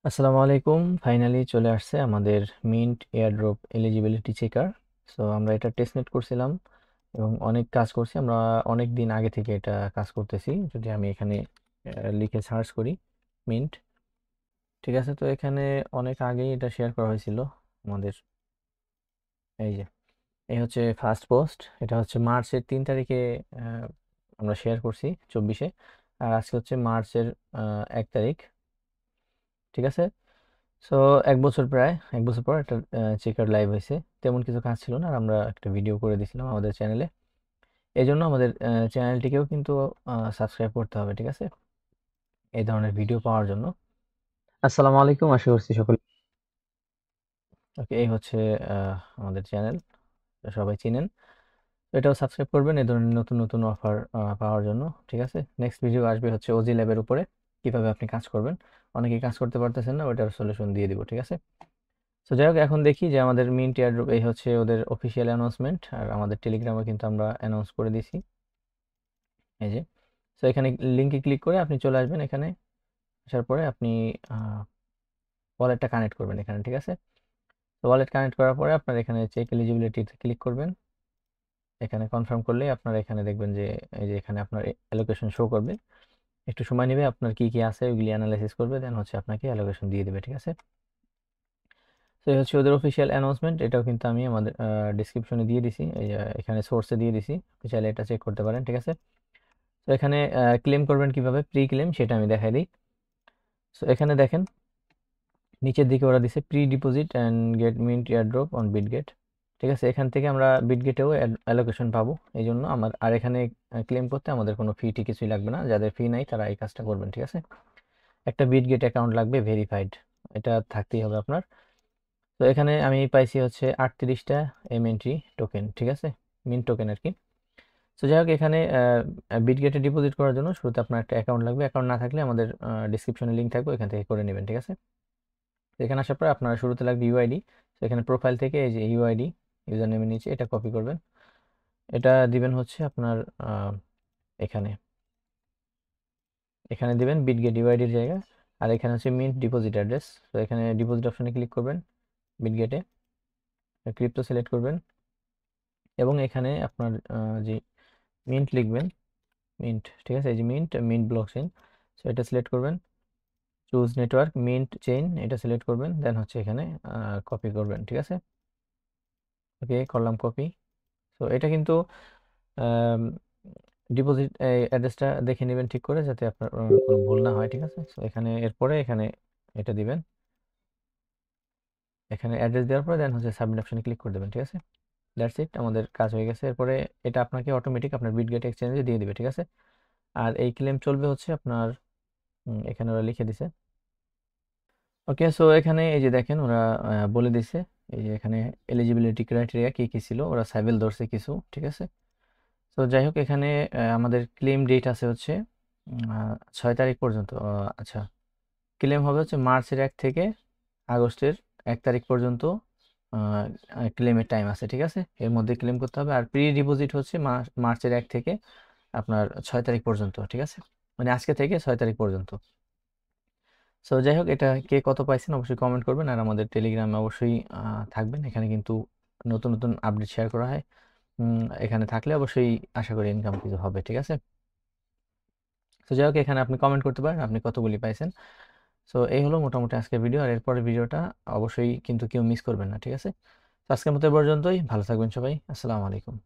আসসালামু আলাইকুম। ফাইনালি চলে আসছে আমাদের mint airdrop eligibility checker. So আমরা এটা টেস্টনেট করছিলাম এবং অনেক কাজ করছি। আমরা অনেক দিন আগে থেকে এটা কাজ করতেছি। যদি আমি এখানে লিখে সার্চ করি মিন্ট, ঠিক আছে। তো এখানে অনেক আগেই এটা শেয়ার করা হয়েছিল আমাদের। এই যে এই হচ্ছে ফার্স্ট পোস্ট। এটা হচ্ছে মার্চের 3 তারিখে আহ, আমরা শেয়ার করছি 24-এ। আর আজকে হচ্ছে মার্চের 1 তারিখ, ঠিক আছে। সো 1 বছর, প্রায় 1 বছর পর একটা চেকার লাইভ হয়েছে। তেমন কিছু কাজ ছিল না, আর আমরা একটা ভিডিও করে দিয়েছিলাম আমাদের চ্যানেলে। এই জন্য আমাদের চ্যানেলটিকেও কিন্তু সাবস্ক্রাইব করতে হবে, ঠিক আছে, এই ধরনের ভিডিও পাওয়ার জন্য। আসসালামু আলাইকুম, আশা করছি সকলে। ওকে, এই হচ্ছে আমাদের চ্যানেল, সবাই চিনেন। তো এটাও সাবস্ক্রাইব করবেন এই ধরনের নতুন নতুন অফার পাওয়ার জন্য, ঠিক আছে। নেক্সট ভিডিও আসবে হচ্ছে ওজি ল্যাবের উপরে, কিভাবে আপনি কাজ করবেন। অনেকেই কাজ করতে পারতেছেন না, ওইটার সলিউশন দিয়ে দিব, ঠিক আছে। তো যাই হোক, এখন দেখি যে আমাদের মিন্ট এয়ারড্রপ, এই হচ্ছে ওদের অফিসিয়াল অ্যানাউন্সমেন্ট। আর আমাদের টেলিগ্রামে কিন্তু আমরা অ্যানাউন্স করে দিছি, এই যে। তো এখানে লিঙ্কে ক্লিক করে আপনি চলে আসবেন। এখানে আসার পরে আপনি ওয়ালেটটা কানেক্ট করবেন এখানে, ঠিক আছে। তো ওয়ালেট কানেক্ট করার পরে আপনার এখানে চেক এলিজিবিলিটিতে ক্লিক করবেন। এখানে কনফার্ম করলেই আপনার এখানে দেখবেন যে এই যে এখানে আপনার অ্যালোকেশন শো করবে। একটু সময় নেবে, আপনার কি কি আছে ওইগুলি অ্যানালাইসিস করবে, দেন হচ্ছে আপনাকে অ্যালোকেশন দিয়ে দেবে, ঠিক আছে। তো এই হচ্ছে ওদের অফিসিয়াল অ্যানাউন্সমেন্ট। এটাও কিন্তু আমি আমাদের ডিসক্রিপশনে দিয়ে দিছি, এই যে এখানে সোর্সে দিয়ে দিছি। আপনি চাইলে এটা চেক করতে পারেন, ঠিক আছে। তো এখানে ক্লেম করবেন কিভাবে, প্রি ক্লেম, সেটা আমি দেখাই দিই। তো এখানে দেখেন নিচের দিকে ওরা দিছে pre deposit and get mint airdrop on Bitget, ঠিক আছে। এখান থেকে আমরা বিটগেটেও অ্যালোকেশন পাবো। এই জন্য আমার আর এখানে ক্লেম করতে আমাদের কোনো ফি টি কিছুই লাগবে না। যাদের ফি নাই তারা এই কাজটা করবেন, ঠিক আছে। একটা বিটগেট অ্যাকাউন্ট লাগবে ভেরিফাইড, এটা থাকতেই হবে আপনার। তো এখানে আমি পাইছি হচ্ছে 38টা এমএনটি টোকেন, ঠিক আছে, মিন্ট টোকেন আর কি। তো যাই হোক, এখানে বিটগেটে ডিপোজিট করার জন্য শুরুতে আপনার একটা অ্যাকাউন্ট লাগবে। অ্যাকাউন্ট না থাকলে আমাদের ডিসক্রিপশনে লিঙ্ক থাকবে, ওইখান থেকে করে নেবেন, ঠিক আছে। তো এখানে আসার পর আপনার শুরুতে লাগবে ইউআইডি। তো এখানে প্রোফাইল থেকে এই যে ইউআইডি, ইউজার নেমের নিচে এটা কপি করবেন। এটা দিবেন হচ্ছে আপনার এখানে এখানে দিবেন বিটগেট ইউআইডির জায়গা। আর এখানে হচ্ছে মিন্ট ডিপোজিট অ্যাড্রেস। তো এখানে ডিপোজিট অপশনে ক্লিক করবেন, বিটগেটে ক্রিপ্টো সিলেক্ট করবেন, এবং এখানে আপনার যে মিন্ট লিখবেন, মিন্ট, ঠিক আছে, এই যে মিন্ট মিন্ট ব্লকচেইন। সো এটা সিলেক্ট করবেন, চুজ নেটওয়ার্ক মিন্ট চেইন, এটা সিলেক্ট করবেন, দেন হচ্ছে এখানে কপি করবেন, ঠিক আছে। ওকে, করলাম কপি। তো এটা কিন্তু ডিপোজিট অ্যাড্রেসটা দেখে নেবেন ঠিক করে, যাতে আপনার কোনো ভুল না হয়, ঠিক আছে। তো এখানে এরপরে এখানে এটা দিবেন। এখানে অ্যাড্রেস দেওয়ার পরে দেন হচ্ছে সাবমিট অপশনে ক্লিক করে দেবেন, ঠিক আছে। দ্যাটস ইট, আমাদের কাজ হয়ে গেছে। এরপরে এটা আপনাকে অটোমেটিক আপনার বিটগেট এক্সচেঞ্জে দিয়ে দিবে, ঠিক আছে। আর এই ক্লেম চলবে হচ্ছে আপনার এখানে ওরা লিখে দিছে। ওকে, সো এখানে এই যে দেখেন ওরা বলে দিছে, এই যে এখানে এলিজিবিলিটি ক্রাইটেরিয়া কি কি ছিল, ওরা সাইবেল ধরছে কিছু, ঠিক আছে। তো যাই হোক, এখানে আমাদের ক্লেম ডেট আছে হচ্ছে 6 তারিখ পর্যন্ত। আচ্ছা, ক্লেম হবে হচ্ছে মার্চের 1 থেকে আগস্টের 1 তারিখ পর্যন্ত। ক্লেমের টাইম আছে, ঠিক আছে, এর মধ্যে ক্লেম করতে হবে। আর প্রি ডিপোজিট হচ্ছে মার্চের 1 থেকে আপনার 6 তারিখ পর্যন্ত, ঠিক আছে, মানে আজকে থেকে 6 তারিখ পর্যন্ত। সো যাই হোক, এটা কে কত পাইছেন অবশ্যই কমেন্ট করবেন, আর আমাদের টেলিগ্রামে অবশ্যই থাকবেন। এখানে কিন্তু নতুন নতুন আপডেট শেয়ার করা হয়। এখানে থাকলে অবশ্যই আশা করি ইনকাম কিছু হবে, ঠিক আছে। তো যাই হোক, এখানে আপনি কমেন্ট করতে পারেন আপনি কতগুলি পাইছেন। সো এই হলো মোটামুটি আজকের ভিডিও। আর এরপরের ভিডিওটা অবশ্যই কিন্তু কেউ মিস করবেন না, ঠিক আছে। তো আজকের মতো এ পর্যন্তই, ভালো থাকবেন সবাই, আসসালামু আলাইকুম।